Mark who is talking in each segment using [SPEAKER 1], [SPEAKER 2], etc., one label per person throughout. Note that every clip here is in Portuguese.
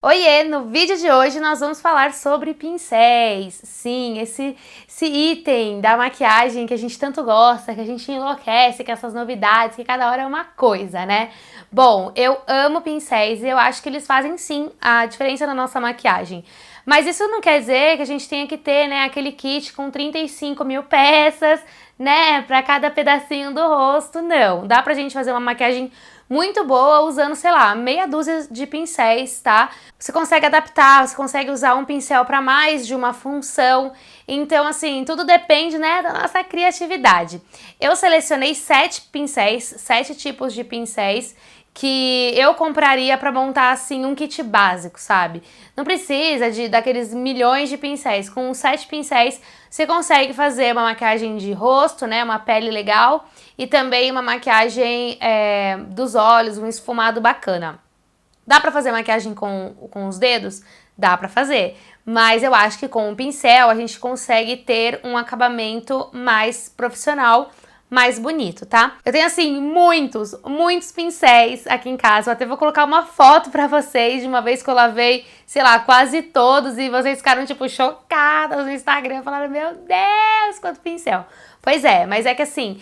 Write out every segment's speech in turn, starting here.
[SPEAKER 1] Oiê! No vídeo de hoje nós vamos falar sobre pincéis. Sim, esse item da maquiagem que a gente tanto gosta, que a gente enlouquece com essas novidades, que cada hora é uma coisa, né? Bom, eu amo pincéis e eu acho que eles fazem sim a diferença na nossa maquiagem. Mas isso não quer dizer que a gente tenha que ter, né, aquele kit com 35 mil peças, né, pra cada pedacinho do rosto, não. Dá pra gente fazer uma maquiagem muito boa usando, sei lá, meia dúzia de pincéis, tá? Você consegue adaptar, você consegue usar um pincel para mais de uma função. Então, assim, tudo depende, né, da nossa criatividade. Eu selecionei 7 pincéis, 7 tipos de pincéis que eu compraria para montar, assim, um kit básico, sabe? Não precisa daqueles milhões de pincéis. Com 7 pincéis, você consegue fazer uma maquiagem de rosto, né, uma pele legal e também uma maquiagem dos olhos, um esfumado bacana. Dá pra fazer maquiagem com os dedos? Dá pra fazer. Mas eu acho que com o pincel a gente consegue ter um acabamento mais profissional, mais bonito, tá? Eu tenho, assim, muitos pincéis aqui em casa. Eu até vou colocar uma foto pra vocês de uma vez que eu lavei, sei lá, quase todos. E vocês ficaram, tipo, chocadas no Instagram. Falaram, meu Deus, quanto pincel. Pois é, mas é que assim,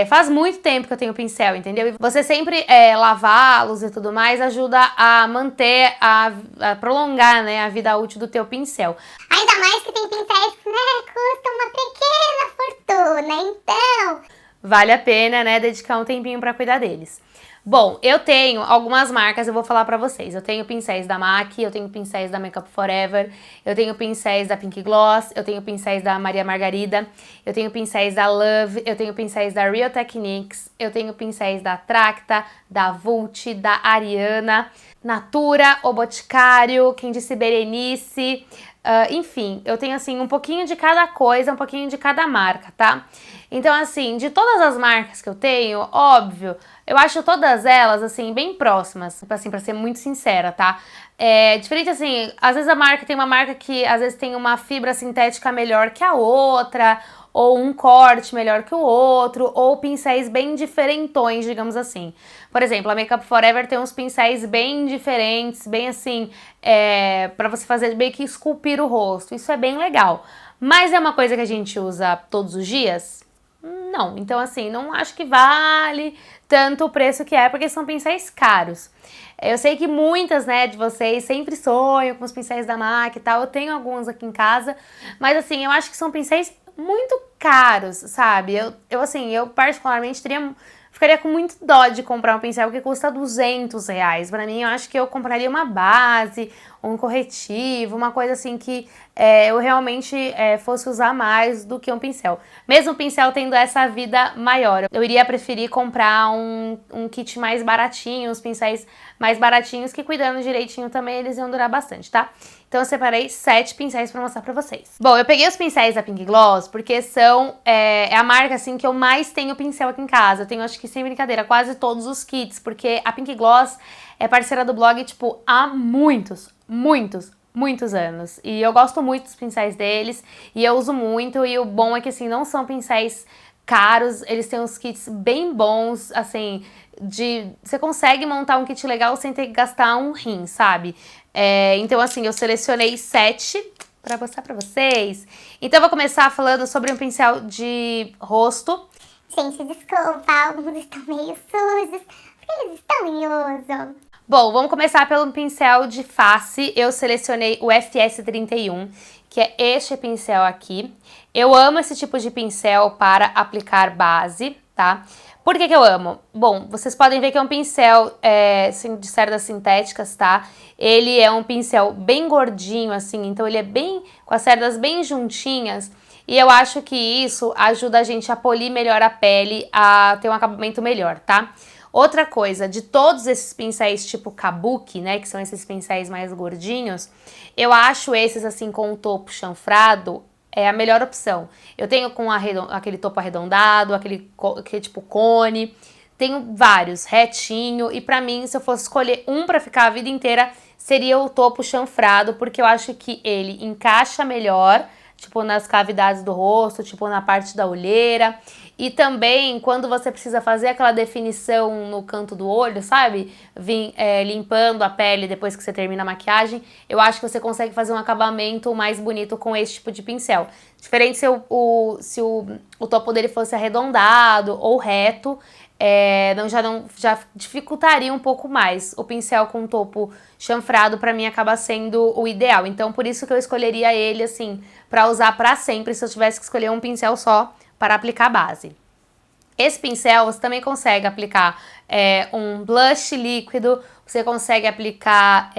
[SPEAKER 1] faz muito tempo que eu tenho pincel, entendeu? E você sempre lavá-los e tudo mais ajuda a manter, a prolongar, né, a vida útil do teu pincel.
[SPEAKER 2] Ainda mais que tem pincéis que, custam uma pequena fortuna, então
[SPEAKER 1] Vale a pena, né, dedicar um tempinho pra cuidar deles. Bom, eu tenho algumas marcas, eu vou falar pra vocês. Eu tenho pincéis da MAC, eu tenho pincéis da Makeup Forever, eu tenho pincéis da Pink Gloss, eu tenho pincéis da Maria Margarida, eu tenho pincéis da Love, eu tenho pincéis da Real Techniques, eu tenho pincéis da Tracta, da Vult, da Ariana, Natura, O Boticário, quem disse Berenice, enfim, eu tenho assim um pouquinho de cada coisa, um pouquinho de cada marca, tá? Então, assim, de todas as marcas que eu tenho, óbvio, eu acho todas elas, assim, bem próximas, assim, pra ser muito sincera, tá? Diferente, assim, às vezes a marca tem uma marca que, às vezes, tem uma fibra sintética melhor que a outra, ou um corte melhor que o outro, ou pincéis bem diferentões, digamos assim. Por exemplo, a Makeup Forever tem uns pincéis bem diferentes, bem assim, pra você fazer meio que esculpir o rosto. Isso é bem legal. Mas é uma coisa que a gente usa todos os dias? Não, então assim, não acho que vale tanto o preço que é, porque são pincéis caros. Eu sei que muitas, né, de vocês sempre sonham com os pincéis da MAC e tal, eu tenho alguns aqui em casa, mas assim, eu acho que são pincéis muito caros, sabe? Eu particularmente ficaria com muito dó de comprar um pincel que custa R$ 200. Pra mim, eu acho que eu compraria uma base, um corretivo, uma coisa assim que eu realmente fosse usar mais do que um pincel. Mesmo o pincel tendo essa vida maior, eu iria preferir comprar um kit mais baratinho, os pincéis mais baratinhos, que cuidando direitinho também eles iam durar bastante, tá? Então eu separei 7 pincéis pra mostrar pra vocês. Bom, eu peguei os pincéis da Pink Gloss porque é a marca assim que eu mais tenho pincel aqui em casa. Eu tenho, acho que sem brincadeira, quase todos os kits, porque a Pink Gloss é parceira do blog, tipo, há muitos anos. E eu gosto muito dos pincéis deles e eu uso muito. E o bom é que, assim, não são pincéis caros, eles têm uns kits bem bons, assim, você consegue montar um kit legal sem ter que gastar um rim, sabe? Então, assim, eu selecionei 7 pra mostrar pra vocês. Então, eu vou começar falando sobre um pincel de rosto.
[SPEAKER 2] gente, desculpa, alguns estão meio sujos, porque eles estão em uso.
[SPEAKER 1] Bom, vamos começar pelo pincel de face. Eu selecionei o FS31, que é este pincel aqui. Eu amo esse tipo de pincel para aplicar base, tá? Por que eu amo? Bom, vocês podem ver que é um pincel de cerdas sintéticas, tá? Ele é um pincel bem gordinho, assim, então ele é bem com as cerdas bem juntinhas. E eu acho que isso ajuda a gente a polir melhor a pele, a ter um acabamento melhor, tá? Outra coisa, de todos esses pincéis tipo kabuki, né, que são esses pincéis mais gordinhos, eu acho esses assim com o topo chanfrado a melhor opção. Eu tenho com aquele topo arredondado, aquele tipo cone, tenho vários, retinho, e pra mim, se eu fosse escolher um pra ficar a vida inteira, seria o topo chanfrado, porque eu acho que ele encaixa melhor, tipo nas cavidades do rosto, tipo na parte da olheira, E também, quando você precisa fazer aquela definição no canto do olho, sabe? Limpando a pele depois que você termina a maquiagem, eu acho que você consegue fazer um acabamento mais bonito com esse tipo de pincel. Diferente se o topo dele fosse arredondado ou reto, já dificultaria um pouco mais. O pincel com topo chanfrado, pra mim, acaba sendo o ideal. Então, por isso que eu escolheria ele, assim, pra usar pra sempre, se eu tivesse que escolher um pincel só para aplicar base. Esse pincel você também consegue aplicar um blush líquido, você consegue aplicar,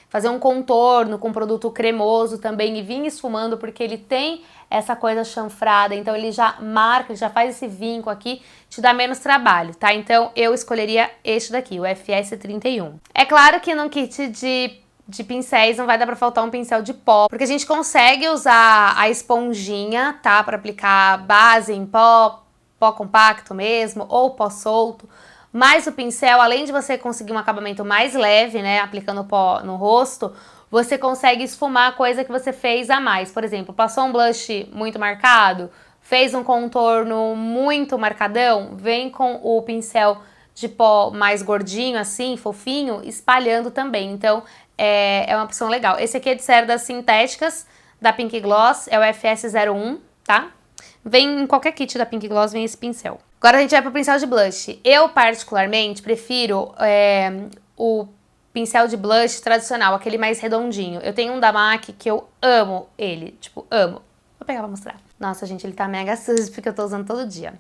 [SPEAKER 1] fazer um contorno com produto cremoso também e vir esfumando, porque ele tem essa coisa chanfrada, então ele já marca, ele já faz esse vinco aqui, te dá menos trabalho, tá? Então eu escolheria este daqui, o FS31. É claro que num kit de pincéis não vai dar pra faltar um pincel de pó, porque a gente consegue usar a esponjinha, tá? Pra aplicar base em pó compacto mesmo, ou pó solto. Mas o pincel, além de você conseguir um acabamento mais leve, né, aplicando pó no rosto, você consegue esfumar a coisa que você fez a mais. Por exemplo, passou um blush muito marcado, fez um contorno muito marcadão, vem com o pincel de pó mais gordinho, assim, fofinho, espalhando também. Então, é uma opção legal. Esse aqui é de cerdas sintéticas da Pink Gloss, é o FS01, tá? Vem em qualquer kit da Pink Gloss, vem esse pincel. Agora a gente vai pro pincel de blush. Eu, particularmente, prefiro o pincel de blush tradicional, aquele mais redondinho. Eu tenho um da MAC que eu amo ele, tipo, amo. Vou pegar pra mostrar. Nossa, gente, ele tá mega sujo porque eu tô usando todo dia.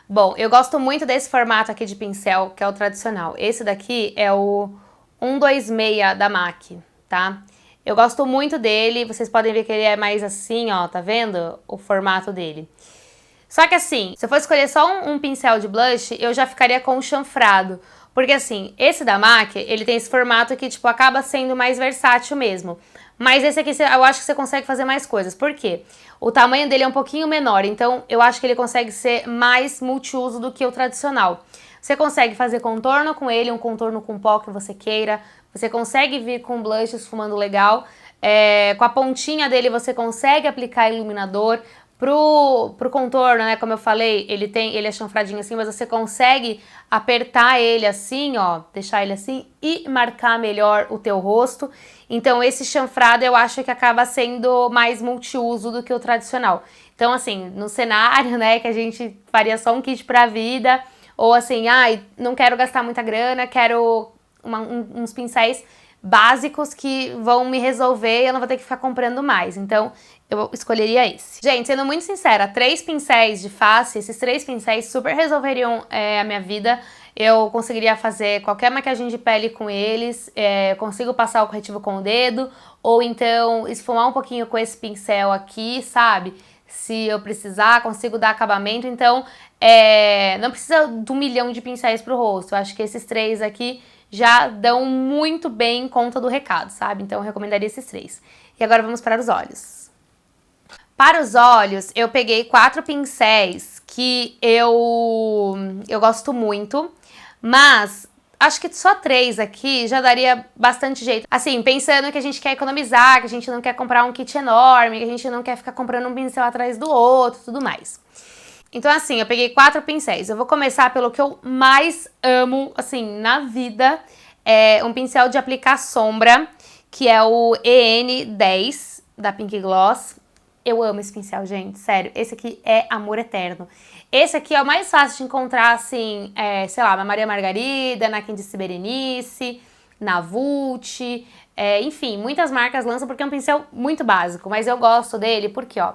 [SPEAKER 1] Bom, eu gosto muito desse formato aqui de pincel, que é o tradicional. Esse daqui é o 126 da MAC, tá? Eu gosto muito dele, vocês podem ver que ele é mais assim, ó, tá vendo? O formato dele. Só que assim, se eu for escolher só um pincel de blush, eu já ficaria com o chanfrado. Porque assim, esse da MAC, ele tem esse formato que, tipo, acaba sendo mais versátil mesmo. Mas esse aqui, eu acho que você consegue fazer mais coisas. Por quê? O tamanho dele é um pouquinho menor, então eu acho que ele consegue ser mais multiuso do que o tradicional. Você consegue fazer contorno com ele, um contorno com pó que você queira. Você consegue vir com blush esfumando legal. Com a pontinha dele você consegue aplicar iluminador. Pro contorno, né, como eu falei, ele é chanfradinho assim, mas você consegue apertar ele assim, ó, deixar ele assim e marcar melhor o teu rosto. Então esse chanfrado eu acho que acaba sendo mais multiuso do que o tradicional. Então assim, no cenário, né, que a gente faria só um kit pra vida, ou assim, ai, não quero gastar muita grana, quero uns pincéis básicos que vão me resolver e eu não vou ter que ficar comprando mais. Então, eu escolheria esse. Gente, sendo muito sincera, 3 pincéis de face, esses 3 pincéis super resolveriam a minha vida. Eu conseguiria fazer qualquer maquiagem de pele com eles, consigo passar o corretivo com o dedo, ou então esfumar um pouquinho com esse pincel aqui, sabe? Se eu precisar, consigo dar acabamento. Então, não precisa de 1 milhão de pincéis pro rosto. Eu acho que esses 3 aqui já dão muito bem conta do recado, sabe? Então eu recomendaria esses 3. E agora vamos para os olhos. Para os olhos, eu peguei 4 pincéis que eu gosto muito, mas acho que só 3 aqui já daria bastante jeito. Assim, pensando que a gente quer economizar, que a gente não quer comprar um kit enorme, que a gente não quer ficar comprando um pincel atrás do outro, tudo mais. Então, assim, eu peguei 4 pincéis. Eu vou começar pelo que eu mais amo, assim, na vida. É um pincel de aplicar sombra, que é o EN10 da Pink Gloss. Eu amo esse pincel, gente, sério. Esse aqui é amor eterno. Esse aqui é o mais fácil de encontrar, assim, sei lá, na Maria Margarida, na Candice Berenice, na Vult, enfim, muitas marcas lançam porque é um pincel muito básico, mas eu gosto dele porque, ó,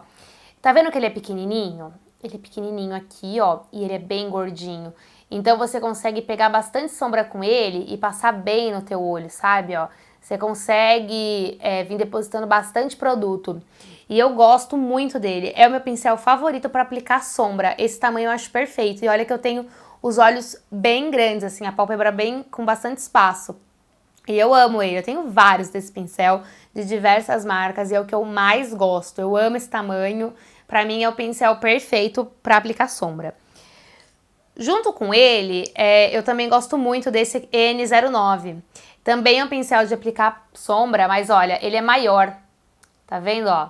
[SPEAKER 1] tá vendo que ele é pequenininho? Ele é pequenininho aqui, ó, e ele é bem gordinho. Então você consegue pegar bastante sombra com ele e passar bem no teu olho, sabe, ó. Você consegue vir depositando bastante produto. E eu gosto muito dele. É o meu pincel favorito para aplicar sombra. Esse tamanho eu acho perfeito. E olha que eu tenho os olhos bem grandes, assim, a pálpebra bem com bastante espaço. E eu amo ele. Eu tenho vários desse pincel de diversas marcas e é o que eu mais gosto. Eu amo esse tamanho. Pra mim é o pincel perfeito para aplicar sombra. Junto com ele, eu também gosto muito desse N09. Também é um pincel de aplicar sombra, mas olha, ele é maior. Tá vendo, ó?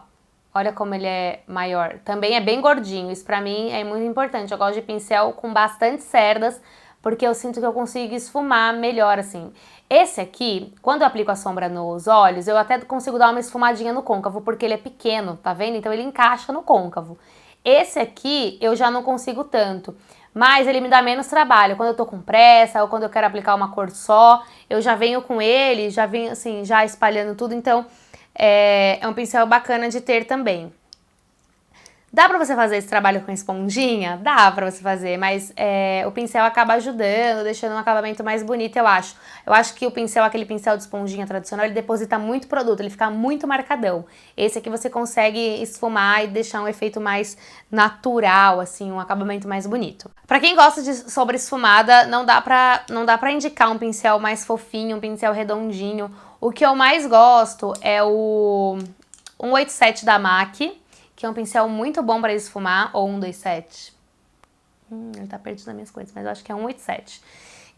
[SPEAKER 1] Olha como ele é maior. Também é bem gordinho, isso pra mim é muito importante. Eu gosto de pincel com bastante cerdas, porque eu sinto que eu consigo esfumar melhor, assim. Esse aqui, quando eu aplico a sombra nos olhos, eu até consigo dar uma esfumadinha no côncavo, porque ele é pequeno, tá vendo? Então ele encaixa no côncavo. Esse aqui eu já não consigo tanto, mas ele me dá menos trabalho. Quando eu tô com pressa ou quando eu quero aplicar uma cor só, eu já venho com ele, já venho assim, já espalhando tudo, então é um pincel bacana de ter também. Dá pra você fazer esse trabalho com esponjinha? Dá pra você fazer, mas o pincel acaba ajudando, deixando um acabamento mais bonito, eu acho. Eu acho que o pincel, aquele pincel de esponjinha tradicional, ele deposita muito produto, ele fica muito marcadão. Esse aqui você consegue esfumar e deixar um efeito mais natural, assim, um acabamento mais bonito. Pra quem gosta de sombra esfumada, não dá pra indicar um pincel mais fofinho, um pincel redondinho. O que eu mais gosto é o 187 da MAC, que é um pincel muito bom para esfumar, ou 127. Ele tá perdido nas minhas coisas, mas eu acho que é 187.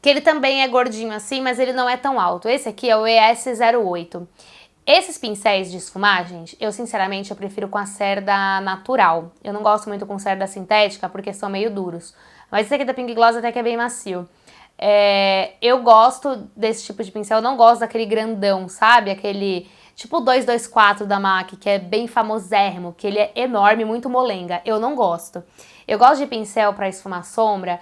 [SPEAKER 1] Que ele também é gordinho assim, mas ele não é tão alto. Esse aqui é o ES08. Esses pincéis de esfumar, gente, eu sinceramente eu prefiro com a cerda natural. Eu não gosto muito com cerda sintética, porque são meio duros. Mas esse aqui da Pink Gloss até que é bem macio. Eu gosto desse tipo de pincel, eu não gosto daquele grandão, sabe? Aquele tipo o 224 da MAC, que é bem famosérrimo, que ele é enorme, muito molenga. Eu não gosto. Eu gosto de pincel pra esfumar sombra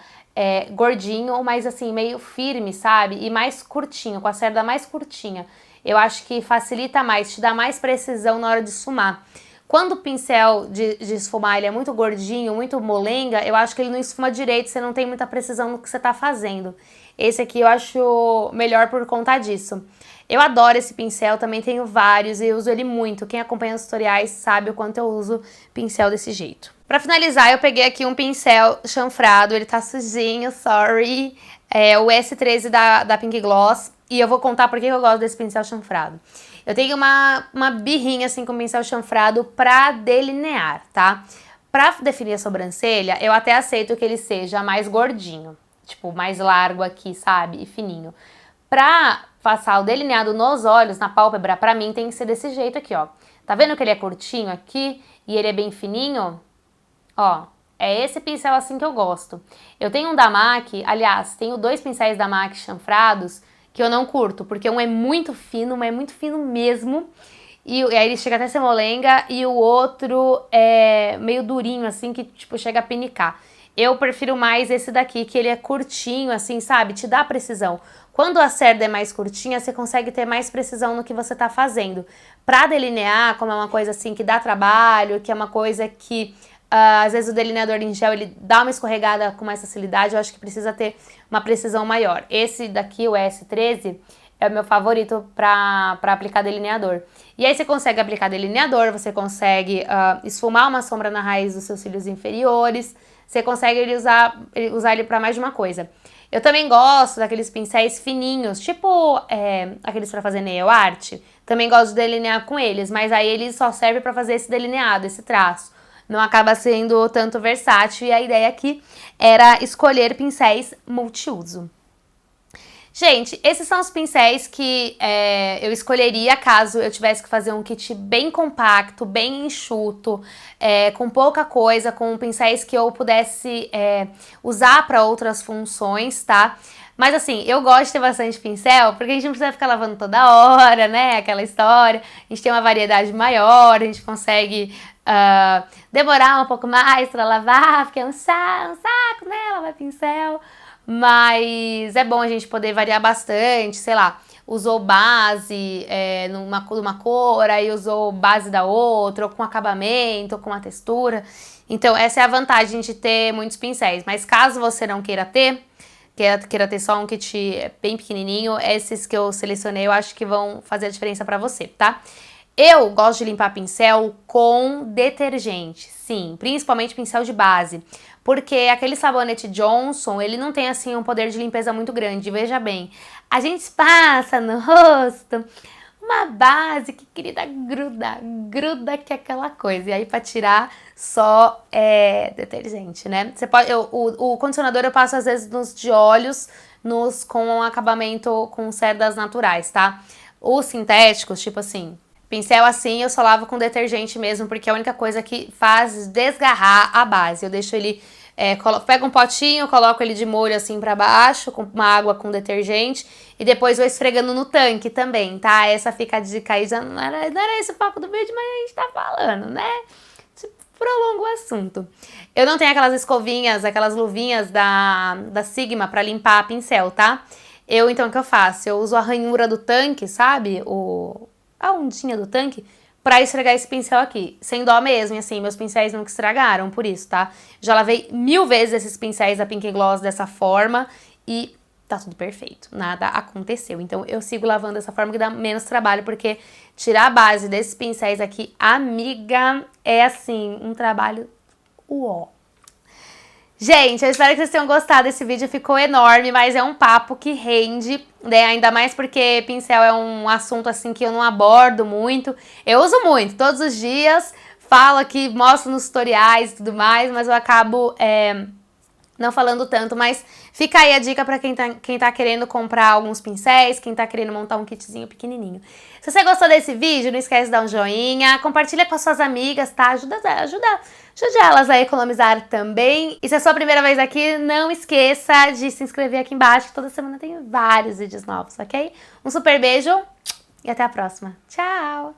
[SPEAKER 1] gordinho, mas assim, meio firme, sabe? E mais curtinho, com a cerda mais curtinha. Eu acho que facilita mais, te dá mais precisão na hora de esfumar. Quando o pincel de esfumar ele é muito gordinho, muito molenga, eu acho que ele não esfuma direito, você não tem muita precisão no que você tá fazendo. Esse aqui eu acho melhor por conta disso. Eu adoro esse pincel, também tenho vários e uso ele muito. Quem acompanha os tutoriais sabe o quanto eu uso pincel desse jeito. Pra finalizar, eu peguei aqui um pincel chanfrado, ele tá sujinho, sorry. É o S13 da Pink Gloss. E eu vou contar por que eu gosto desse pincel chanfrado. Eu tenho uma birrinha assim com pincel chanfrado pra delinear, tá? Pra definir a sobrancelha, eu até aceito que ele seja mais gordinho. Tipo, mais largo aqui, sabe? E fininho. Pra passar o delineado nos olhos, na pálpebra, pra mim tem que ser desse jeito aqui, ó. Tá vendo que ele é curtinho aqui e ele é bem fininho? Ó, é esse pincel assim que eu gosto. Eu tenho um da MAC, aliás, tenho 2 pincéis da MAC chanfrados que eu não curto, porque um é muito fino, mas é muito fino mesmo, e aí ele chega até a ser molenga, e o outro é meio durinho, assim, que tipo chega a pinicar. Eu prefiro mais esse daqui, que ele é curtinho, assim, sabe? Te dá precisão. Quando a cerda é mais curtinha, você consegue ter mais precisão no que você tá fazendo. Pra delinear, como é uma coisa assim que dá trabalho, que é uma coisa que às vezes o delineador em gel ele dá uma escorregada com mais facilidade, eu acho que precisa ter uma precisão maior. Esse daqui, o S13, é o meu favorito pra aplicar delineador. E aí você consegue aplicar delineador, você consegue esfumar uma sombra na raiz dos seus cílios inferiores, você consegue usar ele pra mais de uma coisa. Eu também gosto daqueles pincéis fininhos, tipo aqueles pra fazer nail art. Também gosto de delinear com eles, mas aí ele só serve pra fazer esse delineado, esse traço. Não acaba sendo tanto versátil e a ideia aqui era escolher pincéis multiuso. Gente, esses são os pincéis que eu escolheria caso eu tivesse que fazer um kit bem compacto, bem enxuto, com pouca coisa, com pincéis que eu pudesse usar para outras funções, tá? Mas assim, eu gosto de ter bastante pincel, porque a gente não precisa ficar lavando toda hora, né? Aquela história. A gente tem uma variedade maior, a gente consegue demorar um pouco mais pra lavar, porque é um saco, né? Lavar pincel. Mas é bom a gente poder variar bastante, sei lá. Usou base numa cor, aí usou base da outra, ou com acabamento, ou com uma textura. Então, essa é a vantagem de ter muitos pincéis. Mas caso você não queira ter só um kit bem pequenininho, esses que eu selecionei eu acho que vão fazer a diferença pra você, tá? Eu gosto de limpar pincel com detergente, sim, principalmente pincel de base, porque aquele sabonete Johnson, ele não tem assim um poder de limpeza muito grande, veja bem, a gente passa no rosto uma base que, querida, gruda que é aquela coisa. E aí pra tirar só detergente, né? Você pode, o condicionador eu passo às vezes nos de olhos, com acabamento com cerdas naturais, tá? Os sintéticos, tipo assim, Pincel assim eu só lavo com detergente mesmo, porque é a única coisa que faz desgarrar a base. Eu deixo ele, pego um potinho, coloco ele de molho assim pra baixo, com uma água com detergente, e depois vou esfregando no tanque também, tá? Essa fica a dica aí, já não era esse o foco do vídeo, mas a gente tá falando, né? Prolonga o assunto. Eu não tenho aquelas escovinhas, aquelas luvinhas da Sigma pra limpar pincel, tá? Então, o que eu faço? Eu uso a ranhura do tanque, sabe? A ondinha do tanque, pra esfregar esse pincel aqui. Sem dó mesmo, e assim, meus pincéis nunca estragaram por isso, tá? Já lavei 1000 vezes esses pincéis da Pink Gloss dessa forma e tá tudo perfeito, nada aconteceu. Então eu sigo lavando dessa forma que dá menos trabalho, porque tirar a base desses pincéis aqui, amiga, é assim, um trabalho uó. Gente, eu espero que vocês tenham gostado desse vídeo, ficou enorme, mas é um papo que rende, né? Ainda mais porque pincel é um assunto assim que eu não abordo muito. Eu uso muito, todos os dias, falo aqui, mostro nos tutoriais e tudo mais, mas eu acabo não falando tanto, mas fica aí a dica pra quem tá querendo comprar alguns pincéis, quem tá querendo montar um kitzinho pequenininho. Se você gostou desse vídeo, não esquece de dar um joinha, compartilha com as suas amigas, tá? Ajude elas a economizar também. E se é a sua primeira vez aqui, não esqueça de se inscrever aqui embaixo, que toda semana tem vários vídeos novos, ok? Um super beijo e até a próxima. Tchau!